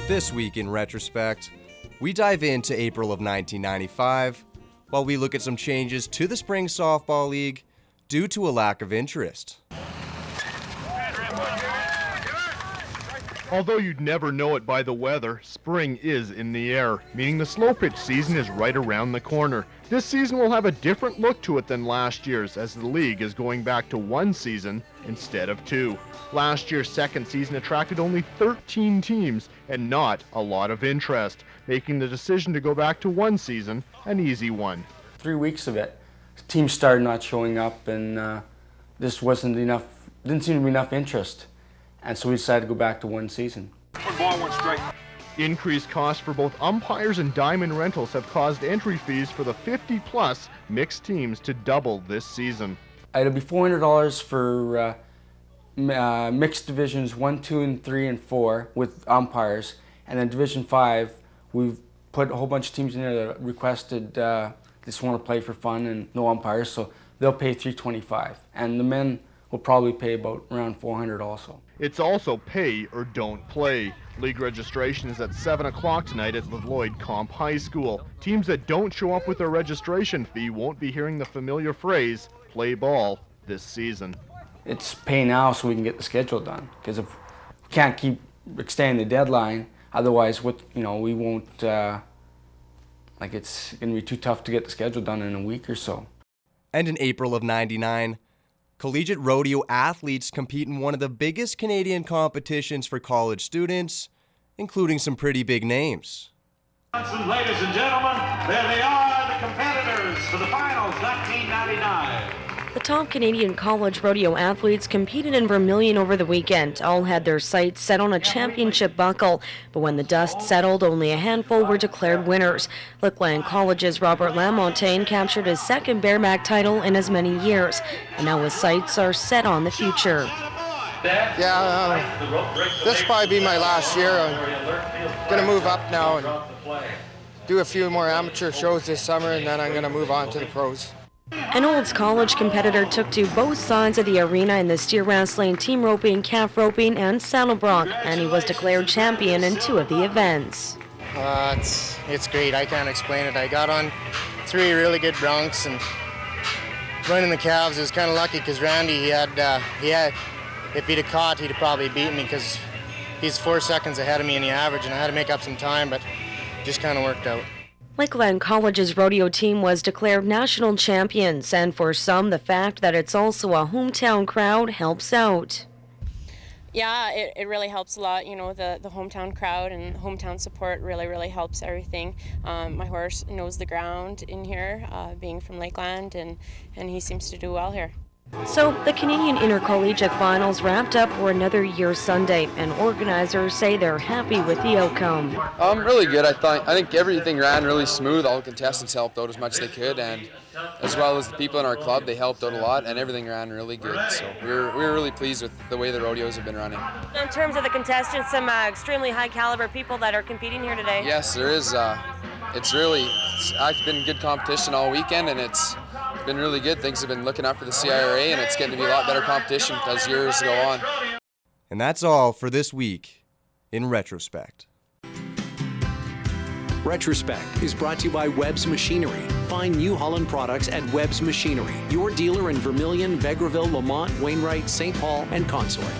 This week in Retrospect, we dive into April of 1995 while we look at some changes to the Spring Softball League due to a lack of interest. Although you'd never know it by the weather, spring is in the air, meaning the slow pitch season is right around the corner. This season will have a different look to it than last year's, as the league is going back to one season instead of two. Last year's second season attracted only 13 teams and not a lot of interest, making the decision to go back to one season an easy one. 3 weeks of it, teams started not showing up, and this wasn't enough, didn't seem to be enough interest. And so we decided to go back to one season. Ball went straight. Increased costs for both umpires and diamond rentals have caused entry fees for the 50-plus mixed teams to double this season. It'll be $400 for mixed divisions 1, 2, and 3, and 4 with umpires. And then Division 5, we've put a whole bunch of teams in there that requested just want to play for fun and no umpires, so they'll pay $325. And the men will probably pay about around $400 also. It's also pay or don't play. League registration is at 7 o'clock tonight at Lloyd Comp High School. Teams that don't show up with their registration fee won't be hearing the familiar phrase, play ball, this season. It's pay now so we can get the schedule done, because if we can't keep extending the deadline, otherwise we won't, it's going to be too tough to get the schedule done in a week or so. And in April of '99, collegiate rodeo athletes compete in one of the biggest Canadian competitions for college students, including some pretty big names. Ladies and gentlemen, there they are, the competitors for the finals 1999. The top Canadian college rodeo athletes competed in Vermilion over the weekend. All had their sights set on a championship buckle, but when the dust settled, only a handful were declared winners. Lakeland College's Robert Lamontagne captured his second bareback title in as many years, and now his sights are set on the future. This will probably be my last year. I'm going to move up now and do a few more amateur shows this summer, and then I'm going to move on to the pros. An Olds College competitor took to both sides of the arena in the steer wrestling, team roping, calf roping, and saddle bronc, and he was declared champion in 2 of the events. It's great. I can't explain it. I got on 3 really good broncs, and running the calves is kind of lucky because Randy, he had, if he'd have caught, he'd have probably beaten me because he's 4 seconds ahead of me in the average, and I had to make up some time, but it just kind of worked out. Lakeland College's rodeo team was declared national champions, and for some, the fact that it's also a hometown crowd helps out. Yeah, it really helps a lot. You know, the hometown crowd and hometown support really helps everything. My horse knows the ground in here, being from Lakeland, and he seems to do well here. So the Canadian Intercollegiate Finals wrapped up for another year Sunday, and organizers say they're happy with the outcome. Really good. I think everything ran really smooth. All the contestants helped out as much as they could, and as well as the people in our club, they helped out a lot, and everything ran really good. So we were really pleased with the way the rodeos have been running. In terms of the contestants, some extremely high caliber people that are competing here today. Yes, there is. It's been good competition all weekend, and it's been really good. Things have been looking up for the CIRA, and it's getting to be a lot better competition as years go on. And that's all for this week in Retrospect. Retrospect is brought to you by Webb's Machinery. Find New Holland products at Webb's Machinery, your dealer in Vermilion, Vegreville, Lamont, Wainwright, St. Paul, and Consort.